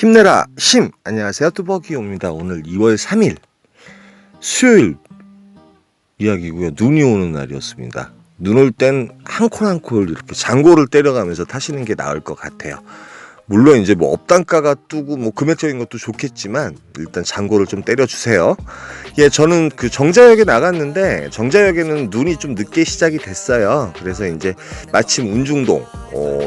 힘내라 힘! 안녕하세요, 뚜벅이옵니다. 오늘 2월 3일 수요일 이야기고요. 눈이 오는 날이었습니다. 눈 올 땐 한 콜 한 콜 이렇게 장고를 때려가면서 타시는 게 나을 것 같아요. 물론 이제 뭐 업단가가 뜨고 뭐 금액적인 것도 좋겠지만 일단 장고를 좀 때려주세요. 예, 저는 그 정자역에 나갔는데 정자역에는 눈이 좀 늦게 시작이 됐어요. 그래서 이제 마침 운중동,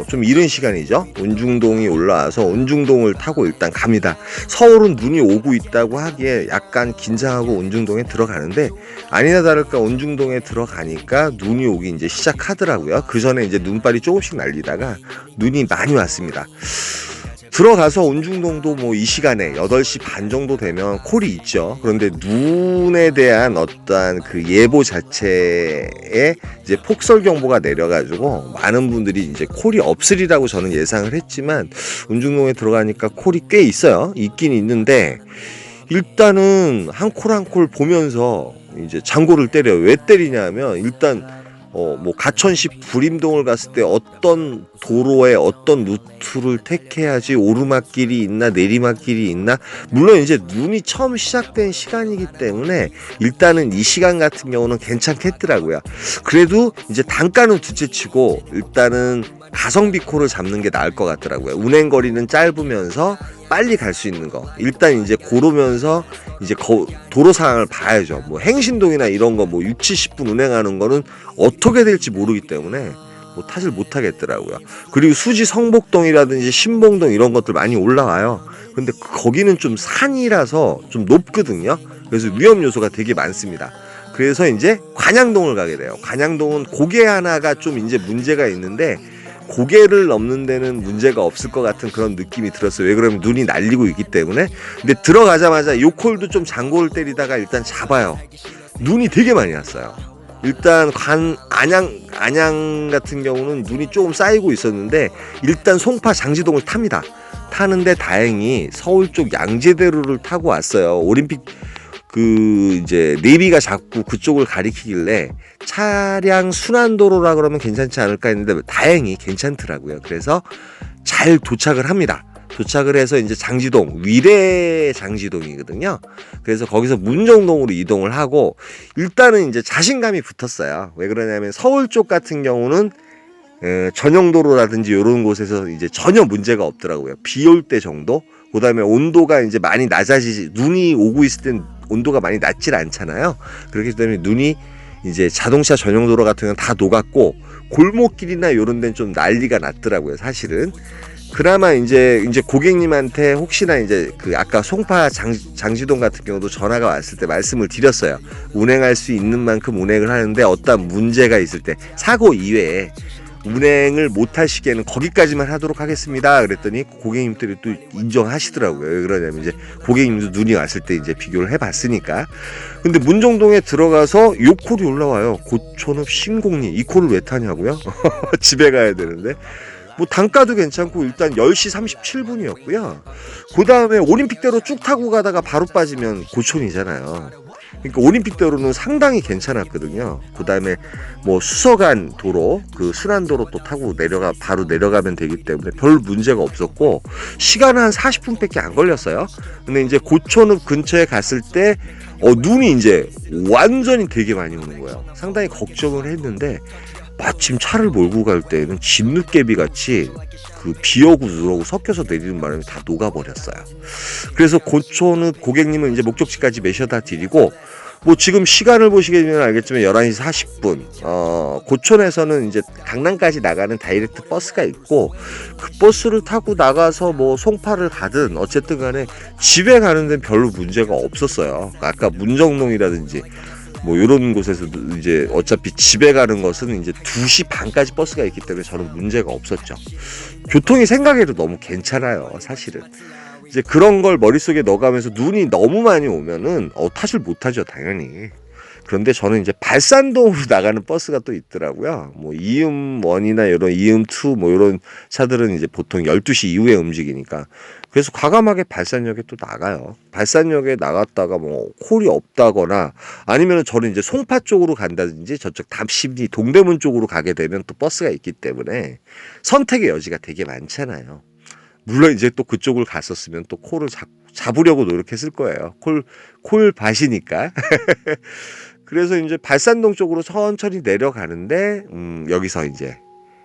좀 이른 시간이죠. 운중동이 올라와서 운중동을 타고 일단 갑니다. 서울은 눈이 오고 있다고 하기에 약간 긴장하고 운중동에 들어가는데 아니나 다를까 운중동에 들어가니까 눈이 오기 이제 시작하더라고요. 그 전에 이제 눈발이 조금씩 날리다가 눈이 많이 왔습니다. 들어가서 운중동도 뭐 이 시간에 8시 반 정도 되면 콜이 있죠. 그런데 눈에 대한 어떠한 그 예보 자체에 이제 폭설 경보가 내려가지고 많은 분들이 이제 콜이 없으리라고 저는 예상을 했지만 운중동에 들어가니까 콜이 꽤 있어요. 있긴 있는데 일단은 한 콜 한 콜 보면서 이제 장고를 때려요. 왜 때리냐면 일단 뭐 가천시 불임동을 갔을 때 어떤 도로에 어떤 루트를 택해야지 오르막길이 있나 내리막길이 있나, 물론 이제 눈이 처음 시작된 시간이기 때문에 일단은 이 시간 같은 경우는 괜찮겠더라고요. 그래도 이제 단가는 둘째치고 일단은 가성비 콜을 잡는 게 나을 것 같더라고요. 운행 거리는 짧으면서 빨리 갈 수 있는 거 일단 이제 고르면서 이제 도로 상황을 봐야죠. 뭐 행신동이나 이런 거 뭐 6, 70분 운행하는 거는 어떻게 될지 모르기 때문에 뭐 탓을 못 하겠더라고요. 그리고 수지 성복동이라든지 신봉동 이런 것들 많이 올라와요. 근데 거기는 좀 산이라서 좀 높거든요. 그래서 위험 요소가 되게 많습니다. 그래서 이제 관양동을 가게 돼요. 관양동은 고개 하나가 좀 이제 문제가 있는데 고개를 넘는 데는 문제가 없을 것 같은 그런 느낌이 들었어요. 왜 그러면 눈이 날리고 있기 때문에. 근데 들어가자마자 요콜도 좀 장고를 때리다가 일단 잡아요. 눈이 되게 많이 왔어요. 일단 안양 같은 경우는 눈이 조금 쌓이고 있었는데 일단 송파 장지동을 탑니다. 타는데 다행히 서울 쪽 양재대로를 타고 왔어요. 올림픽 이제 내비가 자꾸 그쪽을 가리키길래 차량 순환도로라 그러면 괜찮지 않을까 했는데 다행히 괜찮더라고요. 그래서 잘 도착을 합니다. 도착을 해서 이제 장지동, 위례 장지동이거든요. 그래서 거기서 문정동으로 이동을 하고 일단은 이제 자신감이 붙었어요. 왜 그러냐면 서울 쪽 같은 경우는 전용도로라든지 이런 곳에서 이제 전혀 문제가 없더라고요. 비 올 때 정도. 그다음에 온도가 이제 많이 낮아지지, 눈이 오고 있을 땐 온도가 많이 낮질 않잖아요. 그렇기 때문에 눈이 이제 자동차 전용도로 같은 건 다 녹았고 골목길이나 이런 데는 좀 난리가 났더라고요. 사실은. 그나마 이제 고객님한테 혹시나 이제 그 아까 송파 장지동 같은 경우도 전화가 왔을 때 말씀을 드렸어요. 운행할 수 있는 만큼 운행을 하는데 어떤 문제가 있을 때 사고 이외에 운행을 못 하시기에는 거기까지만 하도록 하겠습니다. 그랬더니 고객님들이 또 인정하시더라고요. 왜 그러냐면 이제 고객님도 눈이 왔을 때 이제 비교를 해봤으니까. 근데 문정동에 들어가서 요 콜이 올라와요. 고촌읍 신곡리. 이 콜을 왜 타냐고요? 집에 가야 되는데. 뭐 단가도 괜찮고 일단 10시 37분이었고요. 그 다음에 올림픽대로 쭉 타고 가다가 바로 빠지면 고촌이잖아요. 그러니까 올림픽대로는 상당히 괜찮았거든요. 그 다음에 뭐 수서간 도로, 그 순환도로 또 타고 바로 내려가면 되기 때문에 별 문제가 없었고 시간은 한 40분밖에 안 걸렸어요. 근데 이제 고촌읍 근처에 갔을 때 눈이 이제 완전히 되게 많이 오는 거예요. 상당히 걱정을 했는데 마침 차를 몰고 갈 때는 진눈깨비 같이 그 비오고 누르고 섞여서 내리는 바람에 다 녹아버렸어요. 그래서 고촌읍 고객님은 이제 목적지까지 메셔다 드리고 뭐 지금 시간을 보시게 되면 알겠지만 11시 40분 고촌에서는 이제 강남까지 나가는 다이렉트 버스가 있고 그 버스를 타고 나가서 뭐 송파를 가든 어쨌든 간에 집에 가는 데는 별로 문제가 없었어요. 아까 문정동이라든지 뭐 이런 곳에서 이제 어차피 집에 가는 것은 이제 2시 반까지 버스가 있기 때문에 저는 문제가 없었죠. 교통이 생각해도 너무 괜찮아요. 사실은. 이제 그런 걸 머릿속에 넣어가면서 눈이 너무 많이 오면은 탓을 못하죠, 당연히. 그런데 저는 이제 발산동으로 나가는 버스가 또 있더라고요. 뭐 이음1이나 이런 이음2 뭐 이런 차들은 이제 보통 12시 이후에 움직이니까. 그래서 과감하게 발산역에 또 나가요. 발산역에 나갔다가 뭐 콜이 없다거나 아니면 저는 이제 송파 쪽으로 간다든지 저쪽 답심리 동대문 쪽으로 가게 되면 또 버스가 있기 때문에 선택의 여지가 되게 많잖아요. 물론 이제 또 그쪽을 갔었으면 또 코를 잡으려고 노력했을 거예요. 콜밭이니까. 그래서 이제 발산동 쪽으로 천천히 내려가는데 여기서 이제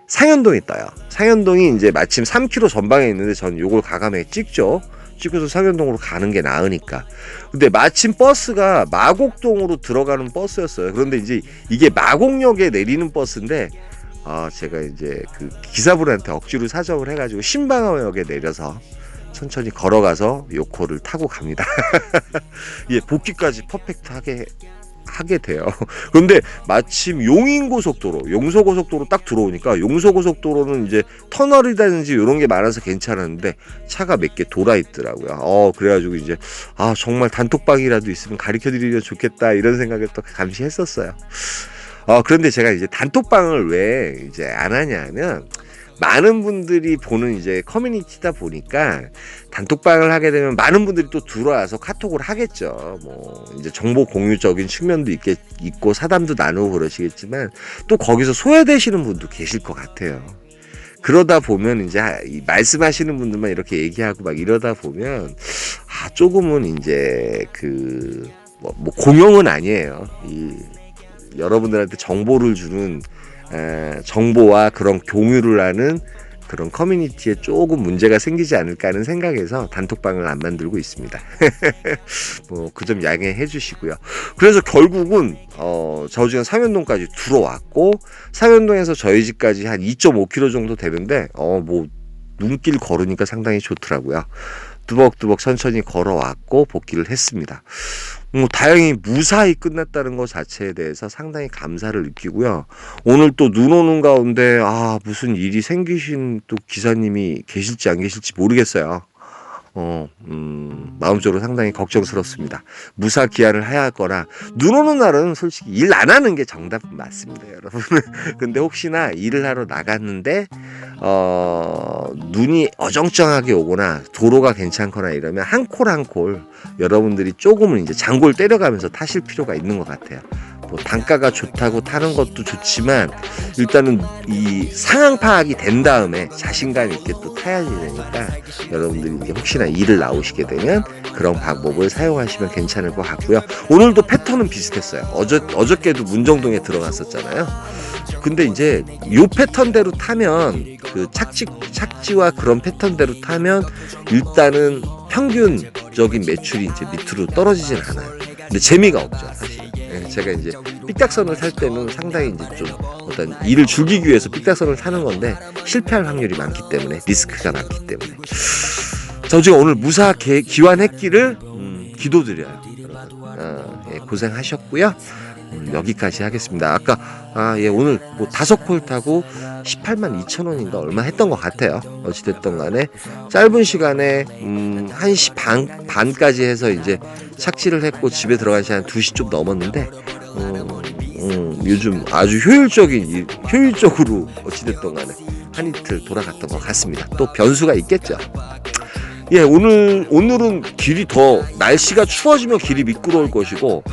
상현동이 떠요. 상현동이 이제 마침 3km 전방에 있는데 전 요걸 가감하게 찍죠. 찍어서 상현동으로 가는 게 나으니까. 근데 마침 버스가 마곡동으로 들어가는 버스였어요. 그런데 이제 이게 마곡역에 내리는 버스인데 제가 이제 그 기사분한테 억지로 사정을 해가지고 신방화역에 내려서 천천히 걸어가서 요코를 타고 갑니다. 예, 복귀까지 퍼펙트하게 하게 돼요. 그런데 마침 용인고속도로, 용서고속도로 딱 들어오니까 용서고속도로는 이제 터널이라든지 이런 게 많아서 괜찮았는데 차가 몇 개 돌아 있더라고요. 그래가지고 이제 정말 단톡방이라도 있으면 가르쳐드리면 좋겠다 이런 생각을 또 잠시 했었어요. 그런데 제가 이제 단톡방을 왜 이제 안 하냐면 많은 분들이 보는 이제 커뮤니티다 보니까 단톡방을 하게 되면 많은 분들이 또 들어와서 카톡을 하겠죠. 뭐 이제 정보 공유적인 측면도 있고 사담도 나누고 그러시겠지만 또 거기서 소외되시는 분도 계실 것 같아요. 그러다 보면 이제 말씀하시는 분들만 이렇게 얘기하고 막 이러다 보면 조금은 이제 뭐 공용은 아니에요. 여러분들한테 정보를 주는 정보와 그런 공유를 하는 그런 커뮤니티에 조금 문제가 생기지 않을까 하는 생각에서 단톡방을 안 만들고 있습니다. 뭐 그 점 양해해 주시고요. 그래서 결국은 저지간 상현동까지 들어왔고 상현동에서 저희 집까지 한 2.5km 정도 되는데 뭐 눈길 걸으니까 상당히 좋더라고요. 뚜벅뚜벅 천천히 걸어왔고 복귀를 했습니다. 다행히 무사히 끝났다는 것 자체에 대해서 상당히 감사를 느끼고요. 오늘 또 눈 오는 가운데 무슨 일이 생기신 또 기사님이 계실지 안 계실지 모르겠어요. 마음적으로 상당히 걱정스럽습니다. 무사 기한을 해야 할 거라 눈 오는 날은 솔직히 일 안 하는 게 정답 맞습니다, 여러분. 근데 혹시나 일을 하러 나갔는데 눈이 어정쩡하게 오거나 도로가 괜찮거나 이러면 한 콜 한 콜 여러분들이 조금은 이제 장골 때려가면서 타실 필요가 있는 것 같아요. 뭐 단가가 좋다고 타는 것도 좋지만 일단은 이 상황 파악이 된 다음에 자신감 있게 또 타야지 되니까 여러분들이 이제 혹시나 일을 나오시게 되면 그런 방법을 사용하시면 괜찮을 것 같고요. 오늘도 패턴은 비슷했어요. 어저께도 문정동에 들어갔었잖아요. 근데 이제 요 패턴대로 타면 그 착지와 그런 패턴대로 타면 일단은 평균적인 매출이 이제 밑으로 떨어지진 않아요. 근데 재미가 없죠, 사실. 제가 이제 삑딱선을 탈 때는 상당히 이제 좀 어떤 일을 즐기기 위해서 삑딱선을 타는 건데 실패할 확률이 많기 때문에 리스크가 많기 때문에 저지가 오늘 무사 기환했기를 기도드려요. 여러분 고생하셨고요. 여기까지 하겠습니다. 아까 오늘 뭐 5콜 타고 182,000원인가 얼마 했던 것 같아요. 어찌됐든 간에 짧은 시간에 1시 반까지 해서 이제 착지를 했고 집에 들어간 시간 2시 좀 넘었는데 요즘 아주 효율적으로 어찌됐든 간에 한 이틀 돌아갔던 것 같습니다. 또 변수가 있겠죠. 예, 오늘은 길이 날씨가 추워지면 길이 미끄러울 것이고,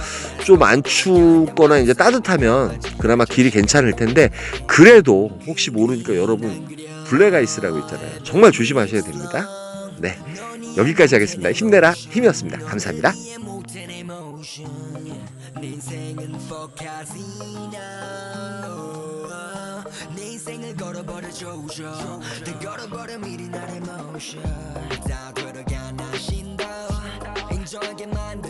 좀 안 춥거나 이제 따뜻하면 그나마 길이 괜찮을 텐데, 그래도 혹시 모르니까 여러분, 블랙아이스라고 있잖아요. 정말 조심하셔야 됩니다. 네. 여기까지 하겠습니다. 힘내라, 힘이었습니다. 감사합니다. 내 인생을 걸어버려줘 걸어버려 미리 나의 모션 다 들어가 나 신도 인정하게 만들